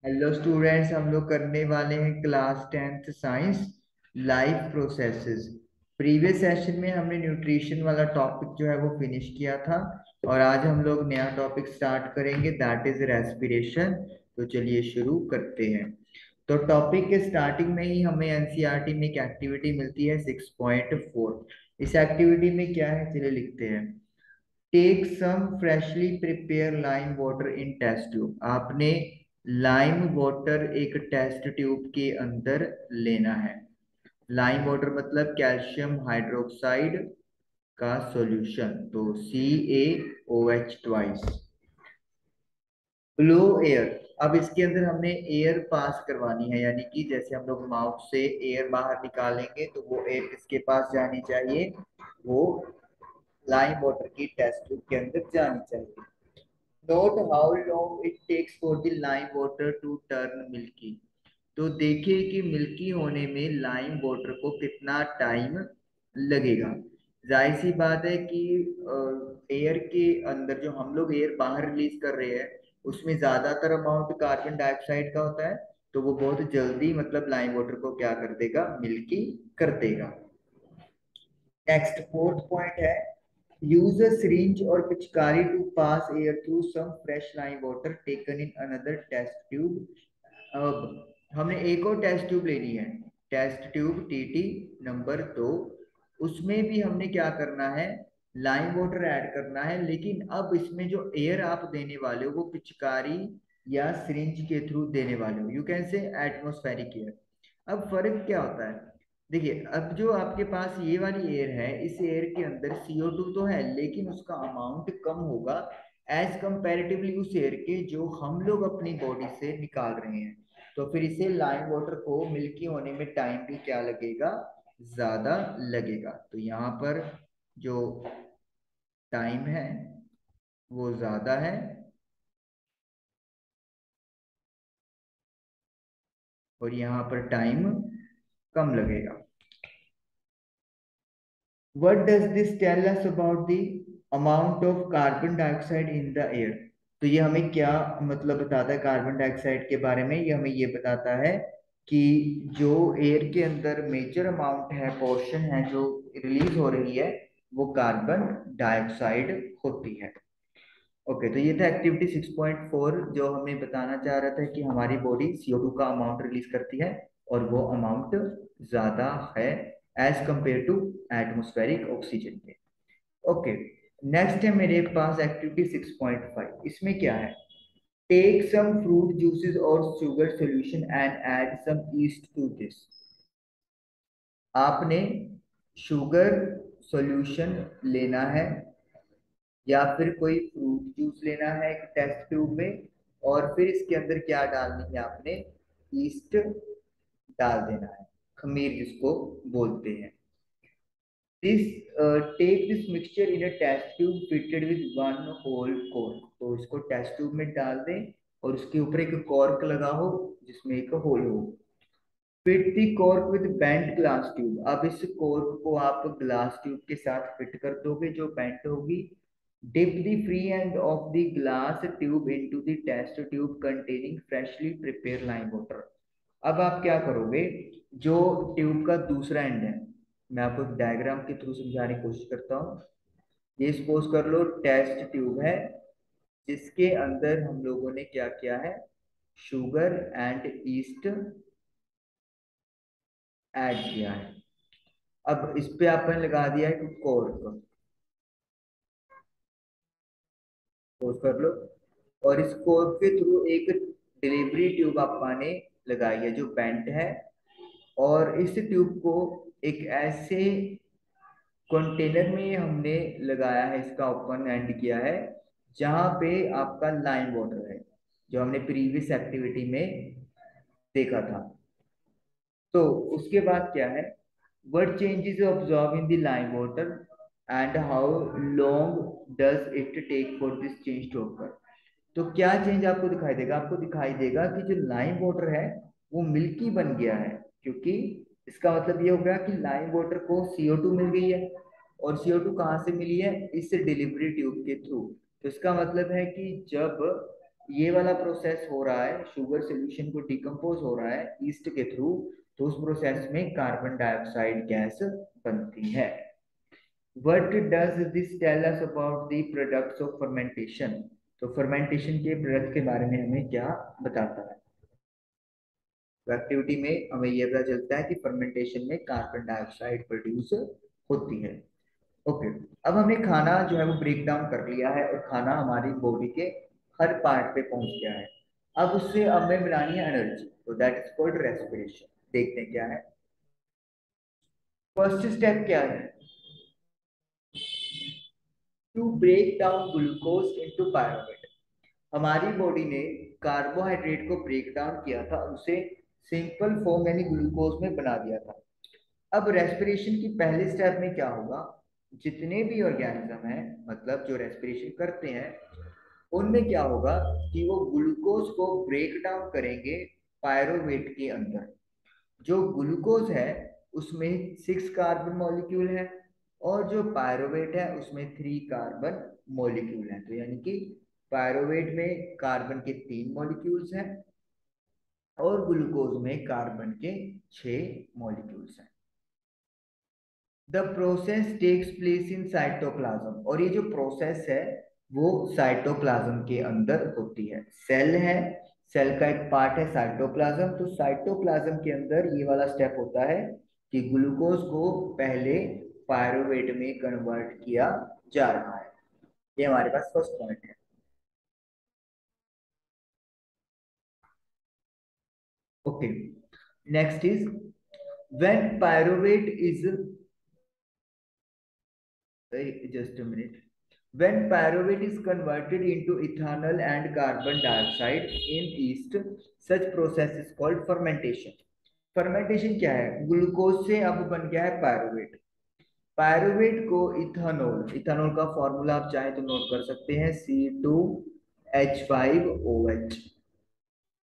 Hello students, हम लोग करने वाले हैं class tenth science life processes. Previous session में हमने न्यूट्रिशन वाला टॉपिक जो है वो फिनिश किया था और आज हम लोग नया टॉपिक स्टार्ट करेंगे, दैट इज रेस्पिरेशन। तो चलिए शुरू करते हैं। तो टॉपिक के स्टार्टिंग में ही हमें एनसीईआरटी में एक एक्टिविटी मिलती है 6.4। इस एक्टिविटी में क्या है, चलिए लिखते हैं। Take some freshly prepare lime water in test tube. आपने लाइम वाटर एक टेस्ट ट्यूब के अंदर लेना है। लाइम वाटर मतलब कैल्शियम हाइड्रोक्साइड का सॉल्यूशन, तो CaOH ट्वाइस। Blow air. अब इसके अंदर हमने एयर पास करवानी है, यानी कि जैसे हम लोग माउथ से एयर बाहर निकालेंगे तो वो एयर किसके पास जानी चाहिए, वो लाइम वाटर की टेस्ट ट्यूब के अंदर जानी चाहिए। Note how long it takes for the lime water to turn milky। तो देखिए कि मिल्की होने में लाइम वाटर को कितना टाइम लगेगा। जाहिर सी बात है कि एयर के अंदर जो हम लोग एयर बाहर रिलीज कर रहे हैं उसमें ज्यादातर अमाउंट कार्बन डाइऑक्साइड का होता है, तो वो बहुत जल्दी मतलब लाइम वाटर को क्या कर देगा, मिल्की कर देगा। नेक्स्ट फोर्थ पॉइंट है, यूज अ सिरिंज और पिचकारी to pass air through some fresh lime water taken in another test tube. अब हमने एक और टेस्ट ट्यूब लेनी है, टेस्ट ट्यूब TT नंबर 2। उसमें भी हमने क्या करना है, लाइम वाटर ऐड करना है, लेकिन अब इसमें जो एयर आप देने वाले हो वो पिचकारी या सिरिंज के थ्रू देने वाले हो, you can say atmospheric air. अब फर्क क्या होता है, देखिए अब जो आपके पास ये वाली एयर है, इस एयर के अंदर CO2 तो है लेकिन उसका अमाउंट कम होगा एज कंपैरेटिवली उस एयर के जो हम लोग अपनी बॉडी से निकाल रहे हैं। तो फिर इसे लाइम वाटर को मिल्की होने में टाइम भी क्या लगेगा, ज्यादा लगेगा। तो यहाँ पर जो टाइम है वो ज्यादा है और यहाँ पर टाइम कम लगेगा। What does this tell us about the amount of carbon dioxide in the air? तो ये हमें क्या मतलब बताता है कार्बन डाइऑक्साइड के बारे में, ये हमें ये बताता है कि जो एयर के अंदर मेजर अमाउंट है, पोर्शन है जो रिलीज हो रही है, वो कार्बन डाइऑक्साइड होती है। ओके, तो ये था एक्टिविटी 6.4 जो हमें बताना चाह रहा था कि हमारी बॉडी CO2 का अमाउंट रिलीज करती है और वो अमाउंट ज्यादा है as compare to atmospheric oxygen के। ओके, नेक्स्ट है मेरे पास एक्टिविटी 6.5। इसमें क्या है, टेक सम फ्रूट जूसेस और sugar solution and add some yeast to this. आपने शुगर सॉल्यूशन लेना है या फिर कोई फ्रूट जूस लेना है एक टेस्ट ट्यूब में, और फिर इसके अंदर क्या डालनी है आपने, ईस्ट डाल देना है, खमीर जिसको बोलते हैं। This take this mixture in a test tube fitted with one hole cork. तो इसको टेस्ट ट्यूब में डाल दें और उसके ऊपर एक कॉर्क लगा हो जिसमें एक होल हो। Fit the cork with bent glass tube. अब इस कॉर्क को आप ग्लास ट्यूब के साथ फिट कर दोगे जो बेंट होगी। Dip the free end of the glass tube into the test tube containing freshly prepare lime water. अब आप क्या करोगे, जो ट्यूब का दूसरा एंड है, मैं आपको एक डायग्राम के थ्रू समझाने की कोशिश करता हूँ। ये सपोज कर लो टेस्ट ट्यूब है जिसके अंदर हम लोगों ने क्या किया है, शुगर एंड ईस्ट ऐड किया है। अब इस पे आपने लगा दिया है कॉर्क, सपोज कर लो, और इस कॉर्क के थ्रू एक डिलीवरी ट्यूब आपने लगाई है जो बेंट है, और इस ट्यूब को एक ऐसे कंटेनर में हमने लगाया है, इसका ओपन एंड किया है जहां पे आपका लाइम वाटर है जो हमने प्रीवियस एक्टिविटी में देखा था। तो उसके बाद क्या है, what changes observe in the lime water and how long does it take for this change to occur। तो क्या चेंज आपको दिखाई देगा, आपको दिखाई देगा कि जो लाइम वाटर है वो मिल्की बन गया है, क्योंकि इसका मतलब ये हो गया कि लाइम वाटर को CO2 मिल गई है, और CO2 कहाँ से मिली है, इस डिलीवरी ट्यूब के थ्रू। तो इसका मतलब है कि जब ये वाला प्रोसेस हो रहा है, शुगर सोल्यूशन को डिकम्पोज हो रहा है ईस्ट के थ्रू, तो उस प्रोसेस में कार्बन डाइऑक्साइड गैस बनती है। What does this tell us about the products of fermentation? तो fermentation के प्रोडक्ट के बारे में हमें क्या बताता है? तो एक्टिविटी में हमें यह पता चलता है कि फर्मेंटेशन में कार्बन डाइऑक्साइड प्रोड्यूस होती है। ओके, अब हमने खाना जो है वो ब्रेक डाउन कर लिया है और खाना हमारी बॉडी के हर पार्ट पे पहुंच गया है। अब उससे हमें मिलानी है एनर्जी, तो दैट इज कॉल्ड रेस्पिरेशन। देखते हैं क्या है। फर्स्ट स्टेप क्या है? To break down glucose into pyruvate. हमारी बॉडी ने कार्बोहाइड्रेट को ब्रेक डाउन किया था, उसे सिंपल फॉर्म यानी ग्लूकोज में बना दिया था। अब रेस्पिरेशन की पहले स्टेप में क्या होगा? जितने भी ऑर्गेनिज्म हैं, मतलब जो रेस्पिरेशन करते हैं, उनमें क्या होगा कि वो ग्लूकोज को ब्रेक डाउन करेंगे पायरोवेट के अंदर। जो ग्लूकोज है उसमें 6 कार्बन मॉलिक्यूल है, और जो पायरोवेट है उसमें 3 कार्बन मॉलिक्यूल है। तो यानी कि पायरोवेट में कार्बन के 3 मॉलिक्यूल्स हैं और ग्लूकोज में कार्बन के 6 मॉलिक्यूल्स हैं। The process takes place in cytoplasm, और ये जो प्रोसेस है वो साइटोप्लाज्म के अंदर होती है। सेल है, सेल का एक पार्ट है साइटोप्लाज्म, तो साइटोप्लाज्म के अंदर ये वाला स्टेप होता है कि ग्लूकोज को पहले पायरुवेट में कन्वर्ट किया जा रहा है। ये हमारे पास फर्स्ट पॉइंट है। Okay, next is when pyruvate is, just a minute. When pyruvate is converted into ethanol and carbon dioxide in yeast, such process is called fermentation. Fermentation क्या है? ग्लूकोज से अब बन गया है पायरुवेट। पायरुवेट को ethanol, ethanol का formula आप चाहे तो नोट कर सकते हैं, C2H5OH,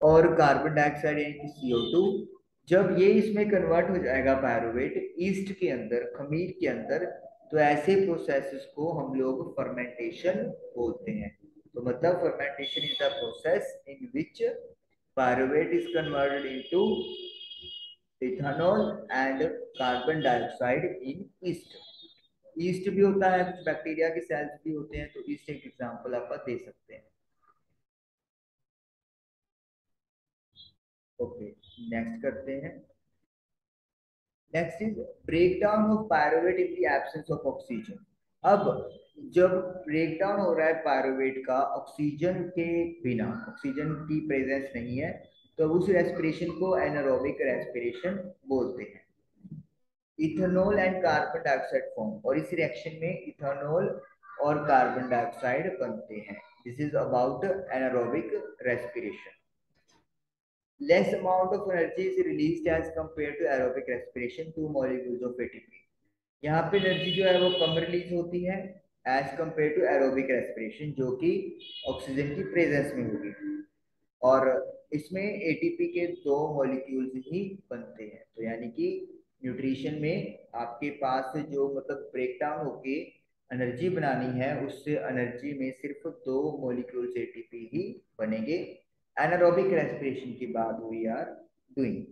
और कार्बन डाइऑक्साइड यानी कि CO2। जब ये इसमें कन्वर्ट हो जाएगा पायरुवेट ईस्ट के अंदर, खमीर के अंदर, तो ऐसे प्रोसेसेस को हम लोग फर्मेंटेशन बोलते हैं। तो मतलब fermentation is the process in which pyruvate is converted into ethanol and carbon dioxide in east. East भी होता है, कुछ बैक्टीरिया के सेल्स भी होते हैं, तो ईस्ट एक एग्जांपल आप दे सकते हैं। ओके, नेक्स्ट करते हैं। Next is breakdown of pyruvate in the absence of oxygen. अब जब ब्रेकडाउन हो रहा है पायरुवेट का ऑक्सीजन के बिना, ऑक्सीजन की प्रेजेंस नहीं है, तो उस रेस्पिरेशन को एनारोबिक रेस्पिरेशन बोलते हैं। Ethanol and carbon dioxide form, और इस रिएक्शन में इथेनॉल और कार्बन डाइऑक्साइड बनते हैं। This is about anaerobic respiration. Less amount of energy is released as compared to aerobic respiration, 2 molecules of ATP। यहाँ पे एनर्जी जो है वो कम रिलीज होती है as compare to aerobic respiration, जो कि ऑक्सीजन की प्रेजेंस में होगी। और इसमें एटीपी के 2 मॉलिक्यूल्स ही बनते हैं। तो यानी कि न्यूट्रिशन में आपके पास जो मतलब ब्रेक डाउन होके एनर्जी बनानी है, उससे एनर्जी में सिर्फ 2 मॉलिक्यूल्स एटीपी ही बनेंगे। एनारोबिक रेस्पिरेशन की बात we are doing.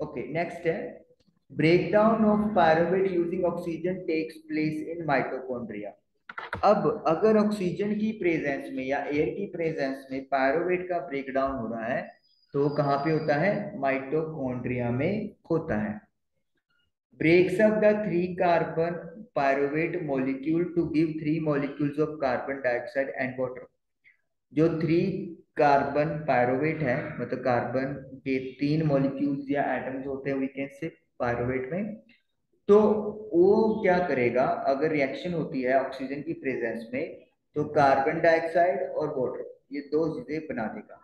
Okay, next है breakdown of pyruvate using oxygen takes place in mitochondria. अब अगर ऑक्सीजन की प्रेजेंस में या एयर की प्रेजेंस में पायरुवेट का ब्रेकडाउन हो रहा है, तो कहाँ पे होता है? माइटोकॉन्ड्रिया में होता है। Breaks up the 3 carbon pyruvate molecule to give 3 molecules of carbon dioxide and water। जो 3 कार्बन पायरुवेट है, मतलब कार्बन के 3 मॉलिक्यूल्स या एटम्स होते हैं वी कैन से पायरुवेट में, तो वो क्या करेगा अगर रिएक्शन होती है ऑक्सीजन की प्रेजेंस में, तो कार्बन डाइऑक्साइड और वाटर, ये 2 चीजें बना देगा।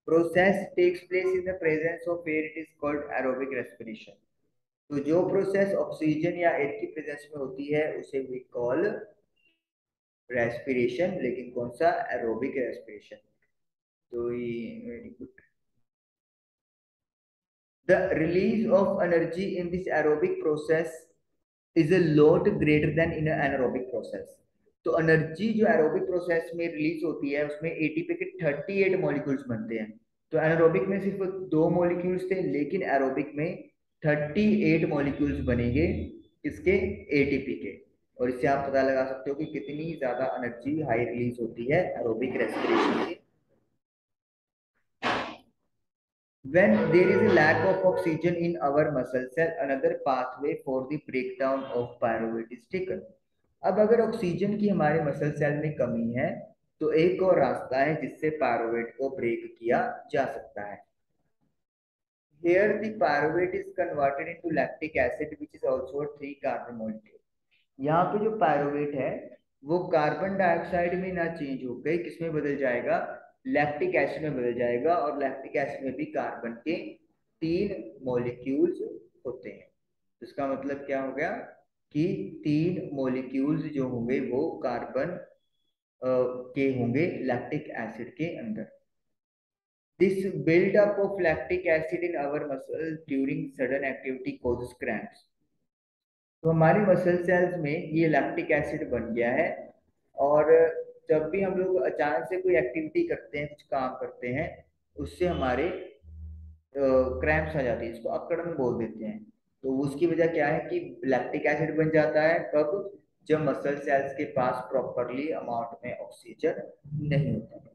Process takes place in the presence of air, it is called aerobic respiration. तो जो प्रोसेस ऑक्सीजन या एयर की प्रेजेंस में होती है उसे वी कॉल रेस्पिरेशन, लेकिन कौन सा? Aerobic respiration. तो ये very good. The release of energy in this aerobic process is a lot greater than in an anaerobic process. तो एनर्जी जो एरोबिक प्रोसेस में रिलीज होती है उसमें एटीपी के 38 मॉलिक्यूल्स बनते हैं। तो एनारोबिक में सिर्फ 2 मॉलिक्यूल्स थे, लेकिन एरोबिक में 38 मॉलिक्यूल्स बनेंगे इसके एटीपी के। और इससे आप पता लगा सकते हो कि कितनी ज्यादा एनर्जी हाई रिलीज होती है एरोबिक रेस्पिरेशन की। When there is a lack of oxygen in our muscle cell, another pathway for the breakdown of pyruvate is taken. अब अगर ऑक्सीजन की हमारे मसल सेल में कमी है तो एक और रास्ता है जिससे पायरुवेट को ब्रेक किया जा सकता है। Here the pyruvate is converted into lactic acid which is also a 3 carbon molecule. यहाँ पे जो पायरुवेट है वो कार्बन डाइऑक्साइड में ना चेंज होकर किसमें बदल जाएगा, लैक्टिक एसिड में बदल जाएगा। और लैक्टिक एसिड में भी कार्बन के 3 मॉलिक्यूल्स होते हैं। इसका मतलब क्या हो गया कि 3 मॉलिक्यूल्स जो होंगे वो कार्बन के होंगे लैक्टिक एसिड के अंदर। This buildup of lactic acid in our muscle during sudden activity causes cramps. तो हमारी मसल सेल्स में ये लैक्टिक एसिड बन गया है, और जब भी हम लोग अचानक से कोई एक्टिविटी करते हैं, कुछ काम करते हैं, उससे हमारे क्रैम्प्स आ जाती है, इसको अकड़न बोल देते हैं। तो उसकी वजह क्या है कि लैक्टिक एसिड बन जाता है कब, जब मसल सेल्स के पास प्रॉपरली अमाउंट में ऑक्सीजन नहीं होता।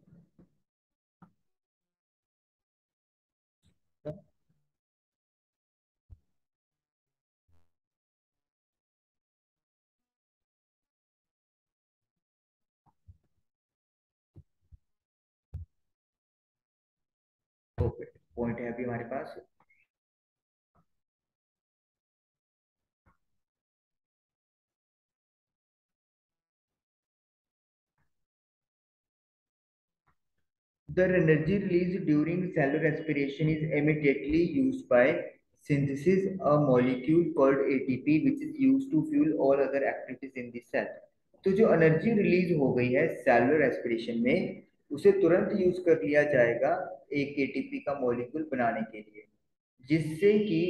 ओके, पॉइंट है अभी हमारे पास। The energy released during cellular respiration is immediately used by synthesis a molecule called ATP which is used to fuel all other activities in the cell. तो जो energy release हो गई है सेलुलर रेस्पिरेशन में उसे तुरंत यूज कर लिया जाएगा एक एटीपी का मॉलिक्यूल बनाने के लिए, जिससे कि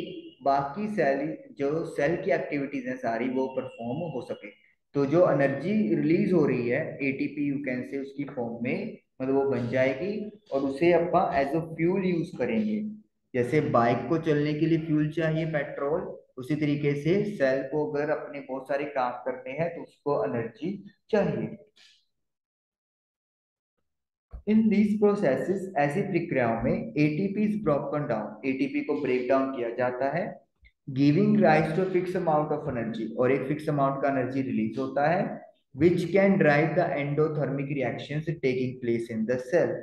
बाकी सेल जो सेल की एक्टिविटीज हैं सारी वो परफॉर्म हो सके। तो जो एनर्जी रिलीज हो रही है एटीपी यू कैन से उसकी फॉर्म में, मतलब वो बन जाएगी और उसे अपन एज अ फ्यूल यूज करेंगे। जैसे बाइक को चलने के लिए फ्यूल चाहिए पेट्रोल, उसी तरीके से सेल को अगर अपने बहुत सारे काम करने हैं तो उसको एनर्जी चाहिए। इन दीज प्रोसेसेस, ऐसी प्रक्रियाओं में ATP is broken down, ATP को ब्रेक डाउन किया जाता है, giving rise to fix amount of energy, और एक फिक्स अमाउंट का एनर्जी रिलीज होता है, which can drive the endothermic reactions taking place in the cell,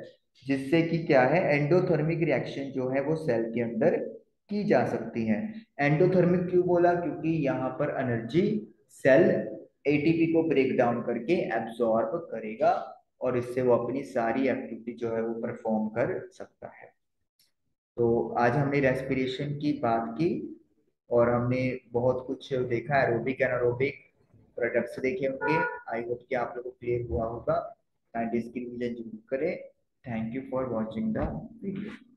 जिससे कि क्या है एंडोथर्मिक रिएक्शन जो है वो सेल के अंदर की जा सकती है। एंडोथर्मिक क्यों बोला, क्योंकि यहाँ पर एनर्जी सेल एटीपी को ब्रेक डाउन करके एब्सॉर्ब करेगा और इससे वो अपनी सारी एक्टिविटी जो है वो परफॉर्म कर सकता है। तो आज हमने रेस्पिरेशन की बात की और हमने बहुत कुछ देखा, एरोबिक एनारोबिक प्रोडक्ट्स देखे होंगे। आई होप कि आप लोगों को क्लियर हुआ होगा। काइंडली इसकी रिवीजन जरूर करें। Thank you for watching the video.